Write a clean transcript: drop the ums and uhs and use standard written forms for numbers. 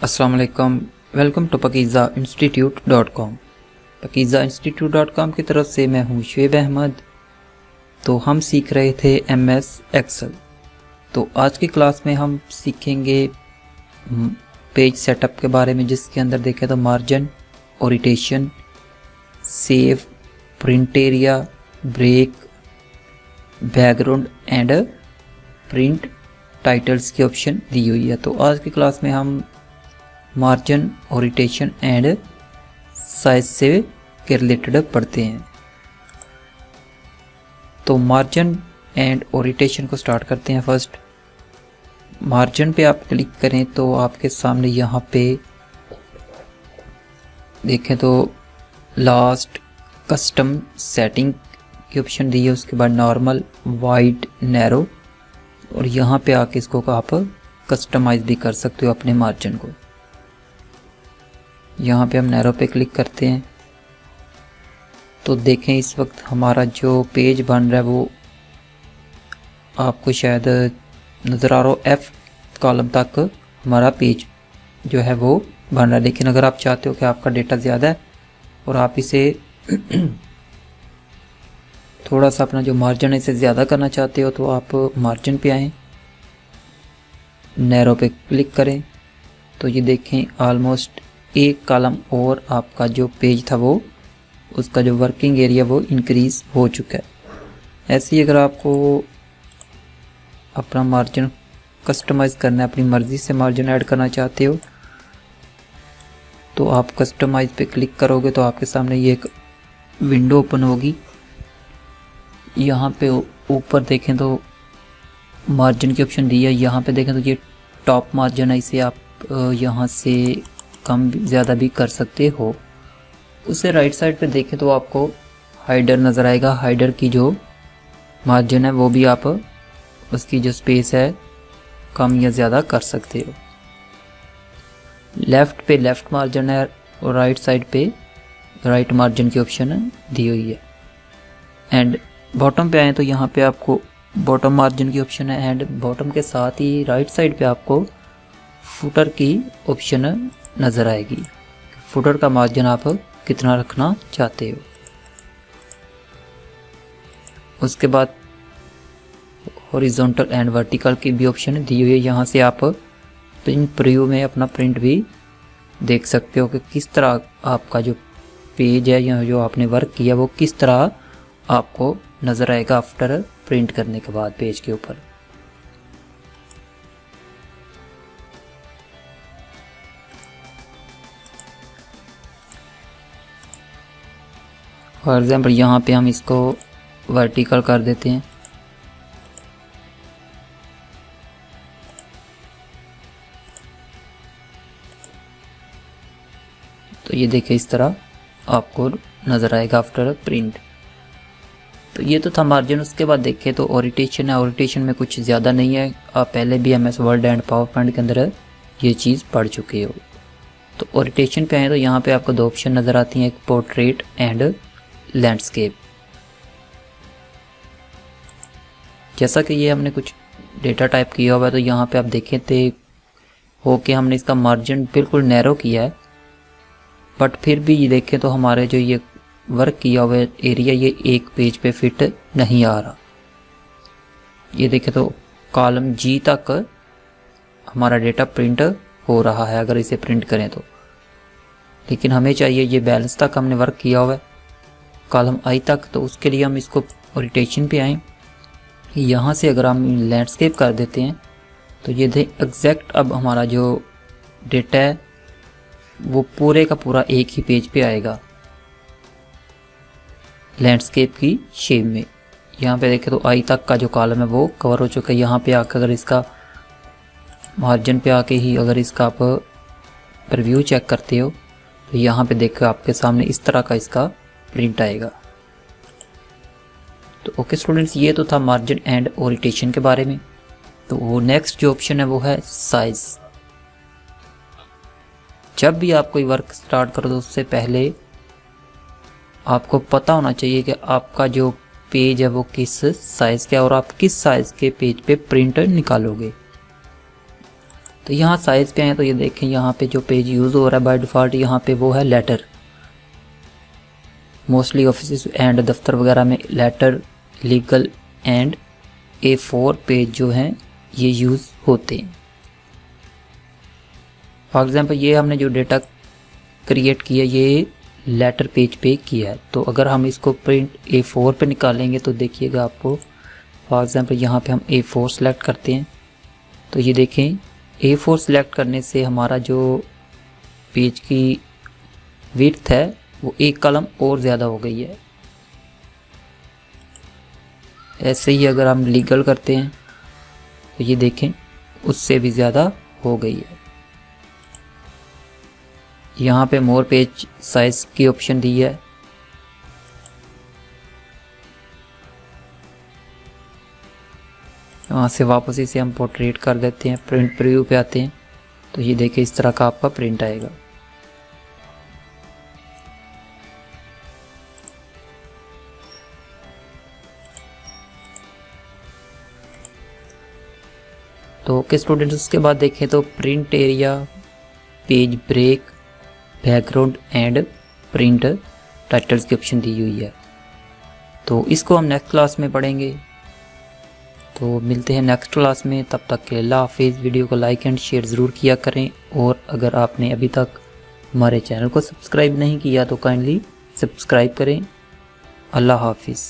अस्सलाम वालेकुम। Welcome to pakizainstitute.com। pakizainstitute.com की तरफ से मैं हूँ शुएब अहमद। तो हम सीख रहे थे MS एक्सेल। तो आज की क्लास में हम सीखेंगे पेज सेटअप के बारे में, जिसके अंदर देखें तो margin, orientation, save, print area, break, background and print titles की ऑप्शन दी हुई है। तो आज की क्लास में हम मार्जिन, ओरिएंटेशन एंड साइज से के रिलेटेड पढ़ते हैं। तो मार्जिन एंड ओरिएंटेशन को स्टार्ट करते हैं। फर्स्ट मार्जिन पे आप क्लिक करें तो आपके सामने यहाँ पे देखें तो लास्ट कस्टम सेटिंग की ऑप्शन दी है। उसके बाद नॉर्मल, वाइड, नैरो, और यहाँ पे आके इसको आप कस्टमाइज भी कर सकते हो अपने मार्जिन को। यहाँ पे हम नैरो पे क्लिक करते हैं तो देखें इस वक्त हमारा जो पेज बन रहा है वो आपको शायद नज़र आ रहा हो, F कॉलम तक हमारा पेज जो है वो बन रहा है। लेकिन अगर आप चाहते हो कि आपका डेटा ज़्यादा है और आप इसे थोड़ा सा अपना जो मार्जिन है इसे ज़्यादा करना चाहते हो तो आप मार्जिन पे आएँ, नैरो पे क्लिक करें तो ये देखें ऑलमोस्ट एक कॉलम और आपका जो पेज था वो उसका जो वर्किंग एरिया वो इंक्रीज़ हो चुका है। ऐसे ही अगर आपको अपना मार्जिन कस्टमाइज़ करना है, अपनी मर्ज़ी से मार्जिन ऐड करना चाहते हो तो आप कस्टमाइज़ पे क्लिक करोगे तो आपके सामने ये एक विंडो ओपन होगी। यहाँ पे ऊपर देखें तो मार्जिन की ऑप्शन दी है। यहाँ पे देखें तो ये टॉप मार्जिन है, इसे आप यहाँ से कम ज़्यादा भी कर सकते हो। उससे राइट साइड पे देखें तो आपको हाइडर नज़र आएगा। हाइडर की जो मार्जिन है वो भी आप उसकी जो स्पेस है कम या ज़्यादा कर सकते हो। लेफ़्ट पे लेफ़्ट मार्जिन है और राइट साइड पे राइट मार्जिन की ऑप्शन दी हुई है। एंड बॉटम पे आए तो यहाँ पे आपको बॉटम मार्जिन की ऑप्शन है। एंड बॉटम के साथ ही राइट साइड पे आपको फुटर की ऑप्शन नज़र आएगी। फुटर का मार्जिन आप कितना रखना चाहते हो। उसके बाद हॉरिजॉन्टल एंड वर्टिकल की भी ऑप्शन दी हुई है। यहाँ से आप प्रिंट प्रीव्यू में अपना प्रिंट भी देख सकते हो कि किस तरह आपका जो पेज है या जो आपने वर्क किया वो किस तरह आपको नज़र आएगा आफ्टर प्रिंट करने के बाद पेज के ऊपर। फॉर एग्जाम्पल यहाँ पे हम इसको वर्टिकल कर देते हैं तो ये देखिए इस तरह आपको नज़र आएगा आफ्टर प्रिंट। तो ये तो था मार्जिन। उसके बाद देखें तो ओरिएंटेशन है। ओरिएंटेशन में कुछ ज़्यादा नहीं है, आप पहले भी MS word and power point के अंदर ये चीज़ पढ़ चुके हो। तो ओरिएंटेशन पे आए तो यहाँ पे आपको दो ऑप्शन नज़र आती हैं, एक पोर्ट्रेट एंड लैंडस्केप। जैसा कि ये हमने कुछ डेटा टाइप किया हुआ है तो यहाँ पे आप देखें थे हो कि हमने इसका मार्जिन बिल्कुल नैरो किया है, बट फिर भी ये देखें तो हमारे जो ये वर्क किया हुआ एरिया ये एक पेज पे फिट नहीं आ रहा। ये देखें तो कॉलम G तक हमारा डेटा प्रिंट हो रहा है अगर इसे प्रिंट करें तो, लेकिन हमें चाहिए ये बैलेंस तक हमने वर्क किया हुआ है कॉलम I तक। तो उसके लिए हम इसको ओरिएंटेशन पे आएँ। यहाँ से अगर हम लैंडस्केप कर देते हैं तो ये देख एग्जैक्ट अब हमारा जो डेटा है वो पूरे का पूरा एक ही पेज पे आएगा लैंडस्केप की शेप में। यहाँ पे देखें तो I तक का जो कॉलम है वो कवर हो चुका है। यहाँ पे आकर अगर इसका मार्जिन पे आके ही अगर इसका आप प्रीव्यू चेक करते हो तो यहाँ पे देखो आपके सामने इस तरह का इसका प्रिंट आएगा। तो ओके स्टूडेंट्स, ये तो था मार्जिन एंड ओरिएंटेशन के बारे में। तो वो नेक्स्ट जो ऑप्शन है वो है साइज। जब भी आप कोई वर्क स्टार्ट करो तो उससे पहले आपको पता होना चाहिए कि आपका जो पेज है वो किस साइज़ का है और आप किस साइज़ के पेज पे प्रिंट निकालोगे। तो यहाँ साइज़ पे आए तो ये देखें यहाँ पे जो पेज यूज़ हो रहा है बाय डिफ़ॉल्ट यहाँ पे वो है लेटर। मोस्टली ऑफिस एंड दफ्तर वगैरह में letter, legal and A4 page जो हैं ये यूज़ होते हैं। फॉर एग्ज़ाम्पल ये हमने जो डेटा क्रिएट किया ये लेटर पेज पे किया है, तो अगर हम इसको प्रिंट A4 पे निकालेंगे तो देखिएगा आपको, फॉर एग्ज़ाम्पल यहाँ पे हम A4 सेलेक्ट करते हैं तो ये देखें A4 सेलेक्ट करने से हमारा जो पेज की विड्थ है वो एक कलम और ज़्यादा हो गई है। ऐसे ही अगर हम लीगल करते हैं तो ये देखें उससे भी ज़्यादा हो गई है। यहाँ पे मोर पेज साइज की ऑप्शन दी है। यहाँ से वापस इसे हम पोर्ट्रेट कर देते हैं, प्रिंट प्रीव्यू पे आते हैं तो ये देखिए इस तरह का आपका प्रिंट आएगा। तो ओके स्टूडेंट्स, उसके बाद देखें तो print area, page break, background and print titles की ऑप्शन दी हुई है। तो इसको हम नेक्स्ट क्लास में पढ़ेंगे। तो मिलते हैं नेक्स्ट क्लास में, तब तक के अल्लाह हाफिज़। वीडियो को लाइक एंड शेयर ज़रूर किया करें और अगर आपने अभी तक हमारे चैनल को सब्सक्राइब नहीं किया तो काइंडली सब्सक्राइब करें। अल्लाह हाफिज़।